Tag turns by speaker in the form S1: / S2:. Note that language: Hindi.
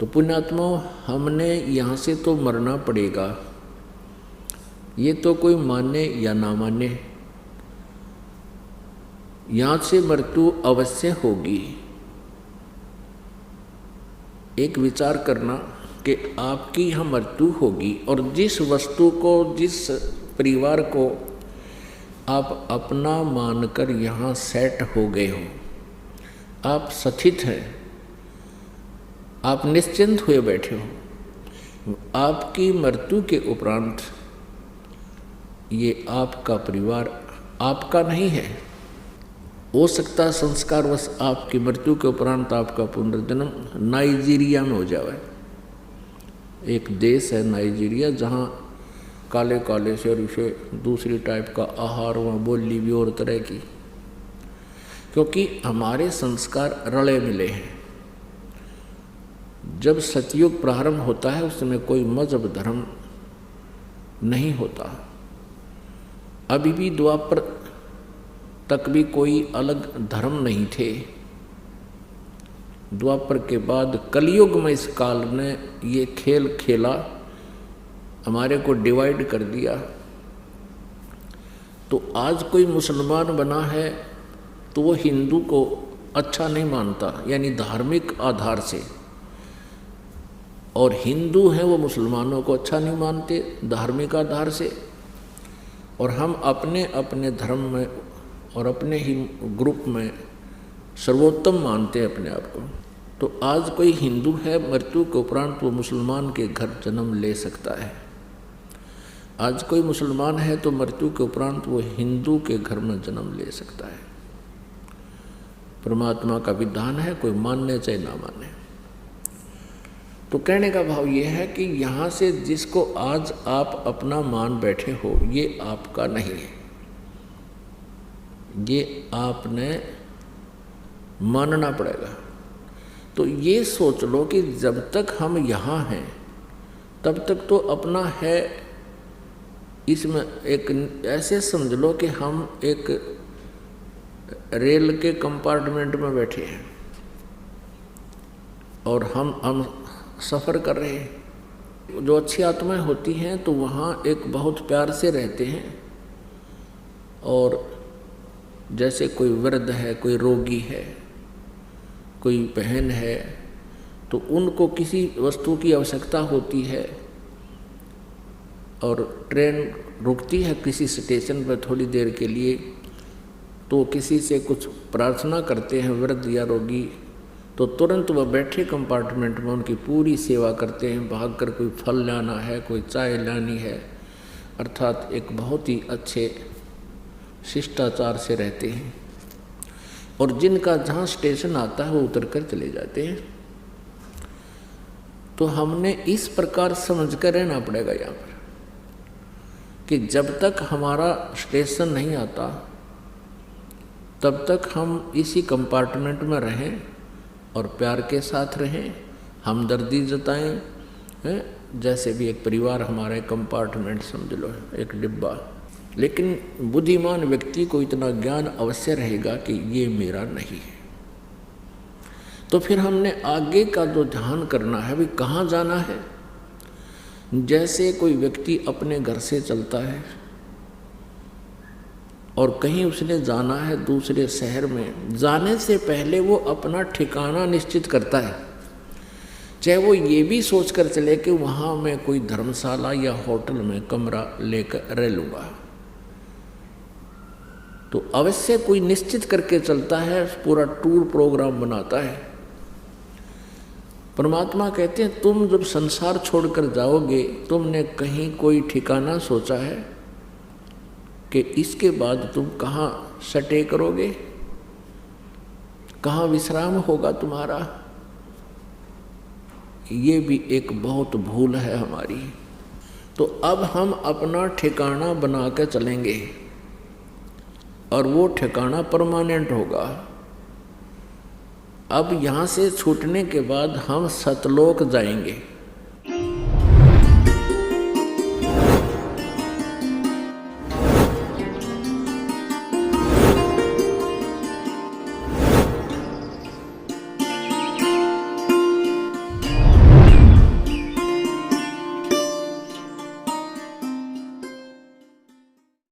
S1: तो पुण्यात्मा, हमने यहाँ से तो मरना पड़ेगा, ये तो कोई माने या ना माने, यहाँ से मृत्यु अवश्य होगी। एक विचार करना कि आपकी यहाँ मृत्यु होगी और जिस वस्तु को, जिस परिवार को आप अपना मानकर यहाँ सेट हो गए हो, आप स्थित हैं, आप निश्चिंत हुए बैठे हो, आपकी मृत्यु के उपरांत ये आपका परिवार आपका नहीं है। हो सकता है संस्कारवश आपकी मृत्यु के उपरांत आपका पुनर्जन्म नाइजीरिया में हो जाए। एक देश है नाइजीरिया, जहाँ काले काले से और इसे दूसरी टाइप का आहार, वहाँ बोली भी और तरह की, क्योंकि हमारे संस्कार रले मिले हैं। जब सतयुग प्रारंभ होता है उस समय कोई मजहब धर्म नहीं होता। अभी भी द्वापर तक भी कोई अलग धर्म नहीं थे। द्वापर के बाद कलयुग में इस काल ने ये खेल खेला, हमारे को डिवाइड कर दिया। तो आज कोई मुसलमान बना है तो वो हिंदू को अच्छा नहीं मानता, यानी धार्मिक आधार से, और हिंदू हैं वो मुसलमानों को अच्छा नहीं मानते धार्मिक आधार से। और हम अपने अपने धर्म में और अपने ही ग्रुप में सर्वोत्तम मानते हैं अपने आप को। तो आज कोई हिंदू है, मृत्यु के उपरांत वो मुसलमान के घर जन्म ले सकता है। आज कोई मुसलमान है तो मृत्यु के उपरांत वो हिंदू के घर में जन्म ले सकता है। परमात्मा का विधान है, कोई मानने चाहे ना माने। तो कहने का भाव ये है कि यहाँ से जिसको आज आप अपना मान बैठे हो, ये आपका नहीं है, ये आपने मानना पड़ेगा। तो ये सोच लो कि जब तक हम यहाँ हैं तब तक तो अपना है। इसमें एक ऐसे समझ लो कि हम एक रेल के कंपार्टमेंट में बैठे हैं और हम सफ़र कर रहे हैं। जो अच्छी आत्माएं होती हैं तो वहाँ एक बहुत प्यार से रहते हैं, और जैसे कोई वृद्ध है, कोई रोगी है, कोई बहन है, तो उनको किसी वस्तु की आवश्यकता होती है और ट्रेन रुकती है किसी स्टेशन पर थोड़ी देर के लिए, तो किसी से कुछ प्रार्थना करते हैं वृद्ध या रोगी, तो तुरंत वह बैठे कंपार्टमेंट में उनकी पूरी सेवा करते हैं। भागकर कोई फल लाना है, कोई चाय लानी है, अर्थात एक बहुत ही अच्छे शिष्टाचार से रहते हैं। और जिनका जहाँ स्टेशन आता है वो उतर कर चले जाते हैं। तो हमने इस प्रकार समझ कर रहना पड़ेगा यहाँ पर कि जब तक हमारा स्टेशन नहीं आता तब तक हम इसी कंपार्टमेंट में रहें और प्यार के साथ रहें, हमदर्दी जताएं। जैसे भी एक परिवार हमारे कंपार्टमेंट समझ लो, एक डिब्बा। लेकिन बुद्धिमान व्यक्ति को इतना ज्ञान अवश्य रहेगा कि ये मेरा नहीं है। तो फिर हमने आगे का जो ध्यान करना है, भी कहाँ जाना है। जैसे कोई व्यक्ति अपने घर से चलता है और कहीं उसने जाना है दूसरे शहर में, जाने से पहले वो अपना ठिकाना निश्चित करता है। चाहे वो ये भी सोच कर चले कि वहाँ मैं कोई धर्मशाला या होटल में कमरा लेकर रह लूँगा, तो अवश्य कोई निश्चित करके चलता है, पूरा टूर प्रोग्राम बनाता है। परमात्मा कहते हैं तुम जब संसार छोड़कर जाओगे, तुमने कहीं कोई ठिकाना सोचा है कि इसके बाद तुम कहाँ स्टे करोगे, कहाँ विश्राम होगा तुम्हारा। ये भी एक बहुत भूल है हमारी। तो अब हम अपना ठिकाना बना के चलेंगे और वो ठिकाना परमानेंट होगा। अब यहाँ से छूटने के बाद हम सतलोक जाएंगे।